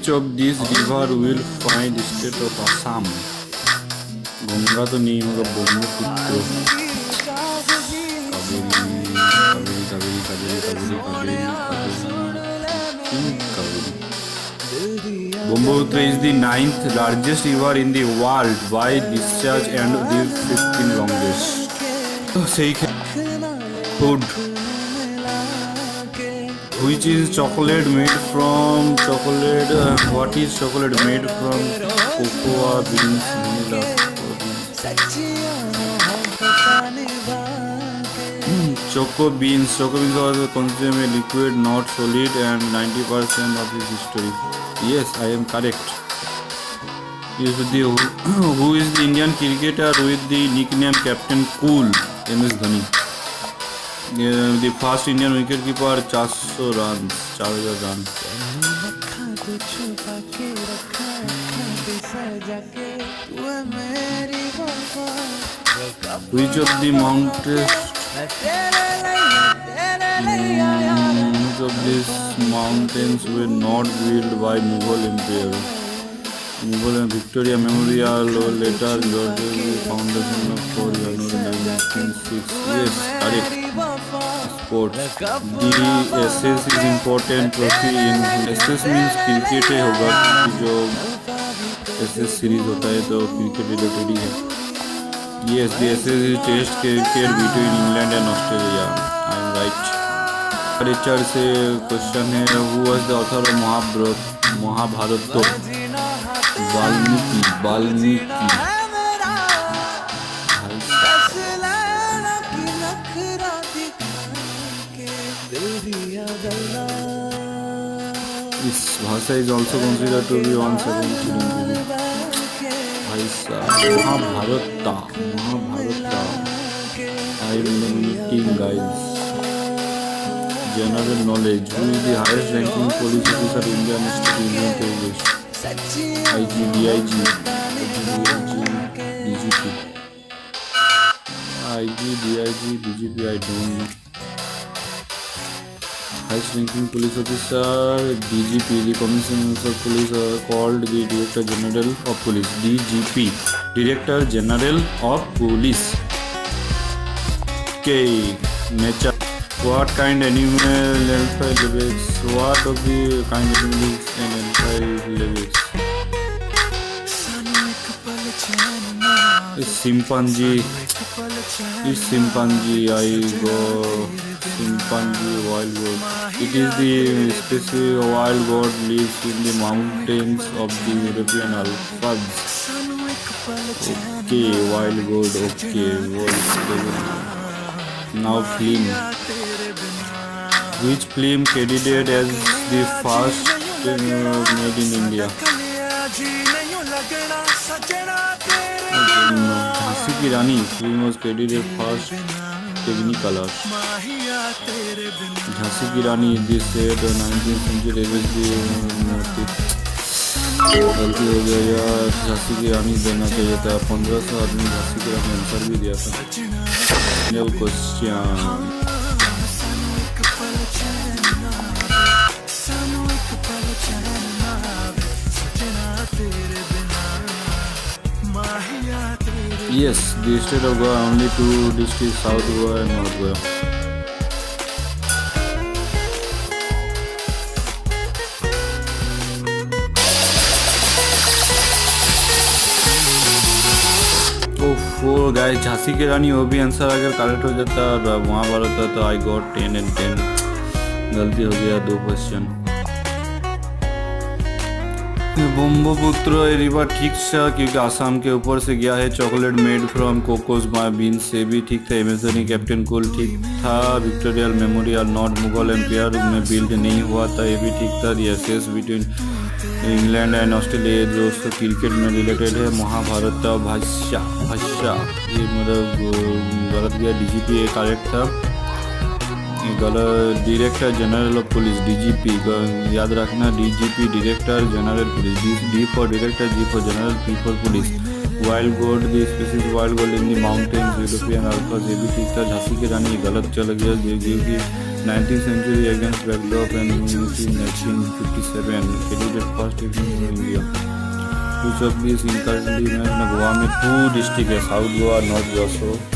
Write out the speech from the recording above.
Which of these river will find state of Assam? Ganga तो नहीं होगा, Brahmaputra, Kaveri Kaveri Kaveri Kaveri Kaveri Kaveri Kaveri. Brahmaputra is the 9th largest river in the world by discharge and the 15th longest. Food. Which is chocolate made from chocolate? What is chocolate made from? Cocoa beans, vanilla. Choco beans. Choco beans are consumed a liquid, not solid, and 90% of its history. Yes, I am correct. Who is the Indian cricketer with the nickname Captain Cool? MS Dhoni. The first Indian wicketkeeper, 400 runs, 4000 runs. Which of the mountains? Which of these mountains were not built by Mughal Empire? Mughal and Victoria Memorial later Georgia Foundation of 4 January 1906. Yes, correct. Sports. The SS is important trophy in SS means cricket है होगा, जो SS series होता है तो cricket related ही है. Yes, the SS is test cricket between England and Australia. I am right. Literature से question है, who was the author of Mahabharata? Valmiki. This भाषा is also considered to be 170. Mahabharata. I am meeting guys. General knowledge. Who is the highest ranking police officer in Indian State Union Territories? IG, DIG, DGP. IG, DIG, DGP, I don't know. Highest ranking police officer, DGP, the Commissioners of Police are called the Director General of Police. DGP, Director General of Police. Okay, nature. What kind animal alpha lives? What of the kind of animals and alpha lives? Chimpanzee. Is chimpanzee? I go chimpanzee wild goat. It is the species wild goat lives in the mountains of the European Alps. Okay, wild goat. Okay, now film. Which film credited as the first made in India? Jhansi Ki Rani film was credited first Technicolor. Jhansi Ki Rani this said 19th century was the motive. गलती हो गया यार, झांसी की रानी देना चाहिए था. 1500 आदमी झांसी की रानी आंसर भी दिया था. Question. Yes, the state of Goa only 2 districts, South Goa and North Goa. Oh guys, Jhansi की रानी वो भी आंसर अगर करेक्ट हो जाता और महाभारत था तो आई गॉट 10 and 10. गलती हो गया 2 क्वेश्चन. ब्रह्मपुत्र रिवर ठीक था क्योंकि आसाम के ऊपर से गया है. Chocolate made from cocoas beans से भी ठीक था. एमेजोनी कैप्टन कूल ठीक था. Victoria Memorial not Mughal empire में बिल्ड नहीं हुआ था, ये भी ठीक था. Ashes between England and Australia जो उसका क्रिकेट में रिलेटेड है. महाभारत भाषा ये मतलब गलत गया. DGP ये करेक्ट था. गलत. Director general of police DGP याद रखना. DGP director general police. D for director, G for general, P for police. wild gold, the species wild gold in the mountains, European alphas, ये भी ठीक था. झांसी की रानी गलत चल गया क्योंकि 19th century against backdrop and unity 1957 credited first evening in India. Which of these inculcated Goa में 2 डिस्ट्रिक्ट है, साउथ गोवा, नॉर्थ गोवा. सो